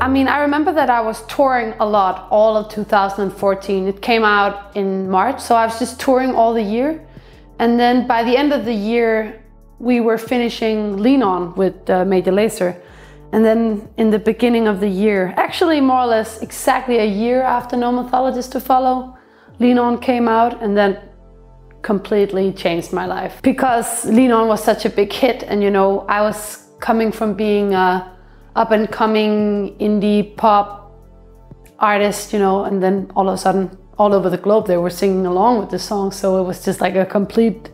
I mean, I remember that I was touring a lot all of 2014. It came out in March, so I was just touring all the year. And then by the end of the year, we were finishing Lean On with Major Lazer. And then in the beginning of the year, actually more or less exactly a year after No Mythologies to Follow, Lean On came out, and then completely changed my life. Because Lean On was such a big hit, and you know, I was coming from being a up and coming indie pop artist, you know, and then all of a sudden all over the globe they were singing along with the song, so it was just like a complete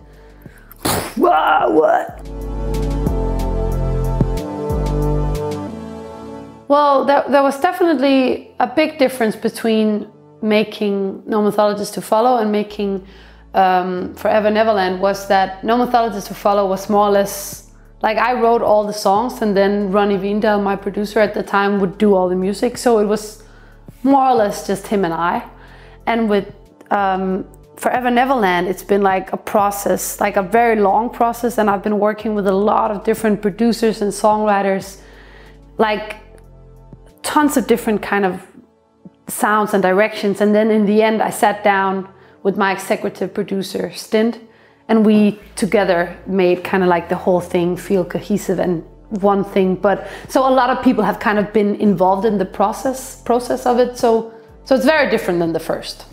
wow, what? Well, there was definitely a big difference between making No Mythologies to Follow and making Forever Neverland. Was that No Mythologies to Follow was more or less like I wrote all the songs, and then Ronnie Vindal, my producer at the time, would do all the music. So it was more or less just him and I. And with Forever Neverland, it's been like a process, like a very long process. And I've been working with a lot of different producers and songwriters, like tons of different kind of sounds and directions. And then in the end, I sat down with my executive producer, Stint, and we together made kind of like the whole thing feel cohesive and one thing. But so a lot of people have kind of been involved in the process of it. So it's very different than the first.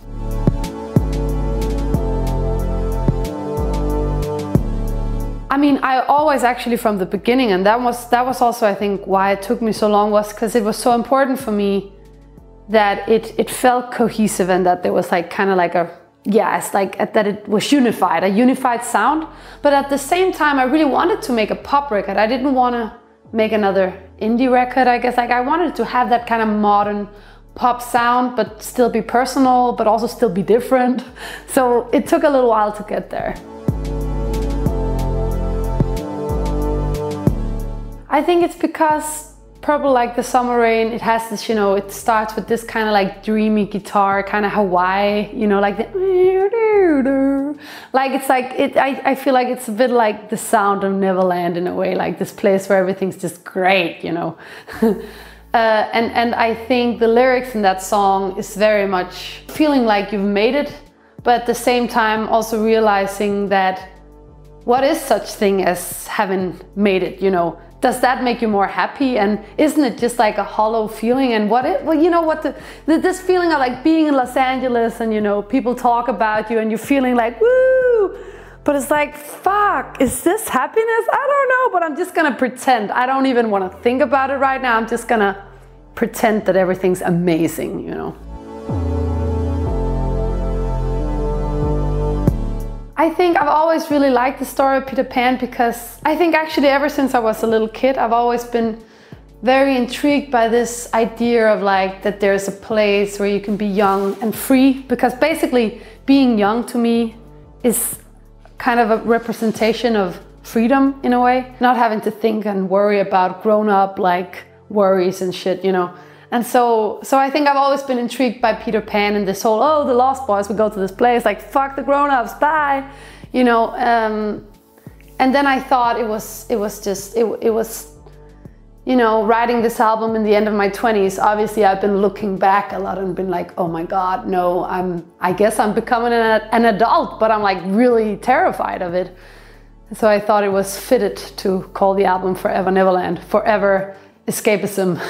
I mean, I always actually from the beginning, and that was also I think why it took me so long, was because it was so important for me that it felt cohesive, and that there was like kind of like a, yeah, it's like that it was unified, a unified sound. But at the same time, I really wanted to make a pop record. I didn't want to make another indie record, I guess. Like I wanted to have that kind of modern pop sound, but still be personal, but also still be different. So it took a little while to get there. I think it's because Purple Like the Summer Rain, it has this, you know, it starts with this kind of like dreamy guitar, kind of Hawaii, you know, like the, like it's like, I feel like it's a bit like the sound of Neverland in a way, like this place where everything's just great, you know. And I think the lyrics in that song is very much feeling like you've made it, but at the same time also realizing that what is such thing as having made it, you know? Does that make you more happy? And isn't it just like a hollow feeling? And well, you know what, this feeling of like being in Los Angeles and, you know, people talk about you and you're feeling like, woo, but it's like, fuck, is this happiness? I don't know, but I'm just gonna pretend. I don't even wanna think about it right now. I'm just gonna pretend that everything's amazing, you know? I think I've always really liked the story of Peter Pan, because I think actually ever since I was a little kid, I've always been very intrigued by this idea of like that there's a place where you can be young and free, because basically being young to me is kind of a representation of freedom in a way, not having to think and worry about grown up like worries and shit, you know. And so I think I've always been intrigued by Peter Pan and this whole, oh, the Lost Boys, we go to this place, like, fuck the grown-ups, bye, you know. And then I thought it was, you know, writing this album in the end of my 20s, obviously I've been looking back a lot and been like, oh my God, no, I guess I'm becoming an adult, but I'm like really terrified of it. So I thought it was fitted to call the album Forever Neverland, forever escapism.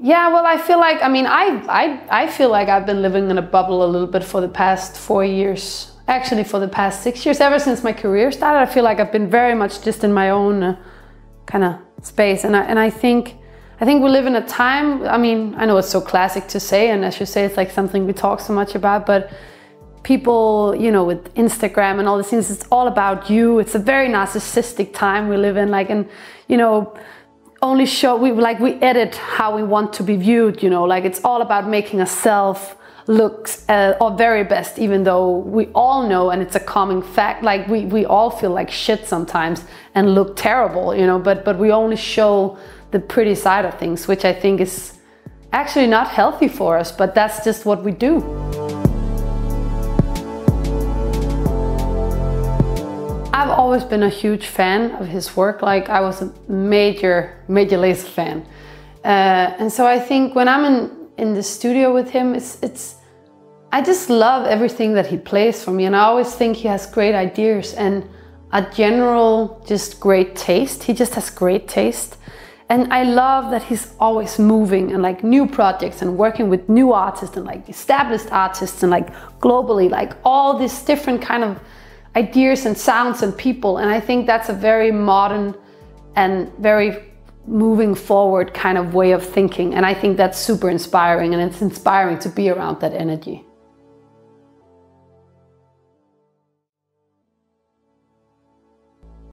Yeah, well, I feel like, I mean, I feel like I've been living in a bubble a little bit for the past 4 years. Actually, for the past 6 years, ever since my career started, I feel like I've been very much just in my own kind of space. And I think we live in a time, I mean, I know it's so classic to say, and as you say, it's like something we talk so much about, but people, you know, with Instagram and all these things, it's all about you. It's a very narcissistic time we live in, like, and, you know, only show, we edit how we want to be viewed, you know, like it's all about making a self look our very best, even though we all know, and it's a common fact, like we all feel like shit sometimes and look terrible, you know, but we only show the pretty side of things, which I think is actually not healthy for us, but that's just what we do. I've always been a huge fan of his work. Like I was a major Laser fan. And so I think when I'm in the studio with him, I just love everything that he plays for me. And I always think he has great ideas and a general, just great taste. He just has great taste. And I love that he's always moving and like new projects and working with new artists and like established artists and like globally, like all these different kind of ideas and sounds and people. And I think that's a very modern and very moving forward kind of way of thinking. And I think that's super inspiring, and it's inspiring to be around that energy.